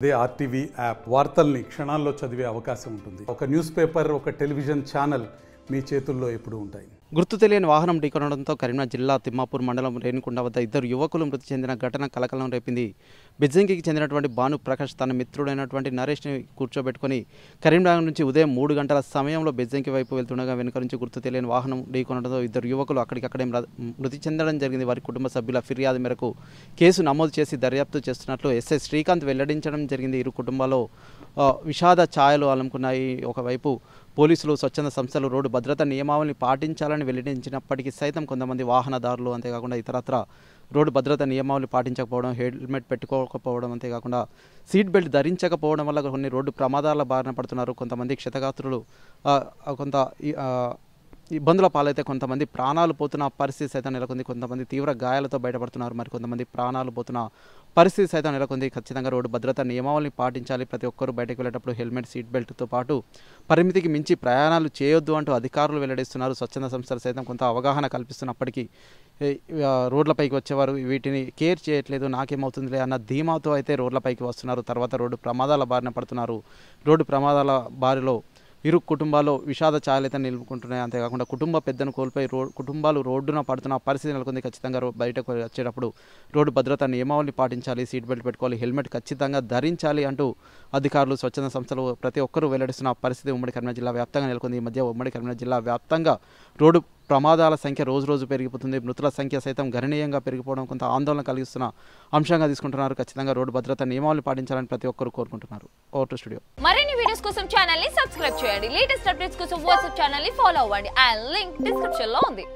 అదే RTV app వార్తల్ని క్షణాల్లో చదివే అవకాశం ఉంటుంది. ఒక న్యూస్ పేపర్, ఒక టెలివిజన్ ఛానల్ మీ చేతుల్లో ఎప్పుడూ ఉంటాయి. గుర్తు తెలియని వాహనం ఢీకొనడంతో కరీంనగర్ జిల్లా తిమ్మాపూర్ మండలం రేణికొండ వద్ద ఇద్దరు యువకులు మృతి చెందిన ఘటన కలకలం రేపింది. బెజ్జంకికి చెందినటువంటి భాను ప్రకాష్ తన మిత్రుడైనటువంటి నరేష్ని కూర్చోబెట్టుకుని కరీంనగర్ నుంచి ఉదయం 3 గంటల సమయంలో బెజ్జంకి వైపు వెళ్తుండగా వెనుక నుంచి గుర్తు తెలియని వాహనం ఢీకొనడంతో ఇద్దరు యువకులు అక్కడికక్కడే మృతి చెందడం జరిగింది. వారి కుటుంబ సభ్యుల ఫిర్యాదు మేరకు కేసు నమోదు చేసి దర్యాప్తు చేస్తున్నట్లు ఎస్ఐ శ్రీకాంత్ వెల్లడించడం జరిగింది. ఇరు కుటుంబాల్లో విషాద ఛాయలు అలుముకున్నాయి. ఒకవైపు పోలీసులు, స్వచ్ఛంద సంస్థలు రోడ్డు భద్రతా నియమావళిని పాటించాలని వెల్లడించినప్పటికీ సైతం కొంతమంది వాహనదారులు, అంతేకాకుండా ఇతరత్ర రోడ్డు భద్రతా నియమావళి పాటించకపోవడం, హెల్మెట్ పెట్టుకోకపోవడం, అంతేకాకుండా సీట్ బెల్ట్ ధరించకపోవడం వల్ల కొన్ని రోడ్డు ప్రమాదాల బారిన పడుతున్నారు. కొంతమంది క్షతగాత్రులు కొంత ఇబ్బందుల పాలైతే కొంతమంది ప్రాణాలు పోతున్న పరిస్థితి సైతం నెలకొంది. కొంతమంది తీవ్ర గాయాలతో బయటపడుతున్నారు. మరి కొంతమంది ప్రాణాలు పోతున్న పరిస్థితి సైతం నెలకొంది. ఖచ్చితంగా రోడ్డు భద్రతా నియమావళిని పాటించాలి. ప్రతి ఒక్కరూ బయటకు వెళ్ళేటప్పుడు హెల్మెట్, సీట్ బెల్ట్తో పాటు పరిమితికి మించి ప్రయాణాలు చేయొద్దు అంటూ అధికారులు వెల్లడిస్తున్నారు. స్వచ్ఛంద సంస్థలు సైతం కొంత అవగాహన కల్పిస్తున్నప్పటికీ రోడ్లపైకి వచ్చేవారు వీటిని కేర్ చేయట్లేదు, నాకేమవుతుందిలే అన్న ధీమాతో అయితే రోడ్లపైకి వస్తున్నారు. తర్వాత రోడ్డు ప్రమాదాల బారిన పడుతున్నారు. రోడ్డు ప్రమాదాల బారిలో ఇరు కుటుంబాల్లో విషాద ఛాయలైతే నిలుపుకుంటున్నాయి. అంతేకాకుండా కుటుంబ పెద్దను కోల్పోయి కుటుంబాలు రోడ్డున పడుతున్న పరిస్థితి నెలకొంది. ఖచ్చితంగా బయటకు వచ్చేటప్పుడు రోడ్డు భద్రతా నియమావళిని పాటించాలి, సీట్ బెల్ట్ పెట్టుకోవాలి, హెల్మెట్ ఖచ్చితంగా ధరించాలి అంటూ అధికారులు, స్వచ్ఛంద సంస్థలు ప్రతి ఒక్కరూ వెల్లడిస్తున్న పరిస్థితి ఉమ్మడి కరీంనగర్ జిల్లా వ్యాప్తంగా నెలకొంది. ఈ మధ్య ఉమ్మడి కరీంనగర్ జిల్లా వ్యాప్తంగా రోడ్డు ప్రమాదాల సంఖ్య రోజు పెరిగిపోతుంది. మృతుల సంఖ్య సైతం గణనీయంగా పెరిగిపోవడం కొంత ఆందోళన కలిగిస్తున్న అంశంగా తీసుకుంటున్నారు. ఖచ్చితంగా రోడ్డు భద్రతా నియమావళిని పాటించాలని ప్రతి ఒక్కరు కోరుకుంటున్నారు. Over to studio. మరిన్ని వీడియోస్ కోసం ఛానల్ ని సబ్స్క్రైబ్ చేయండి. లేటెస్ట్ అప్డేట్స్ కోసం వాట్సాప్ ఛానల్ ని ఫాలో అవ్వండి. ఆ లింక్ డిస్క్రిప్షన్ లో ఉంది.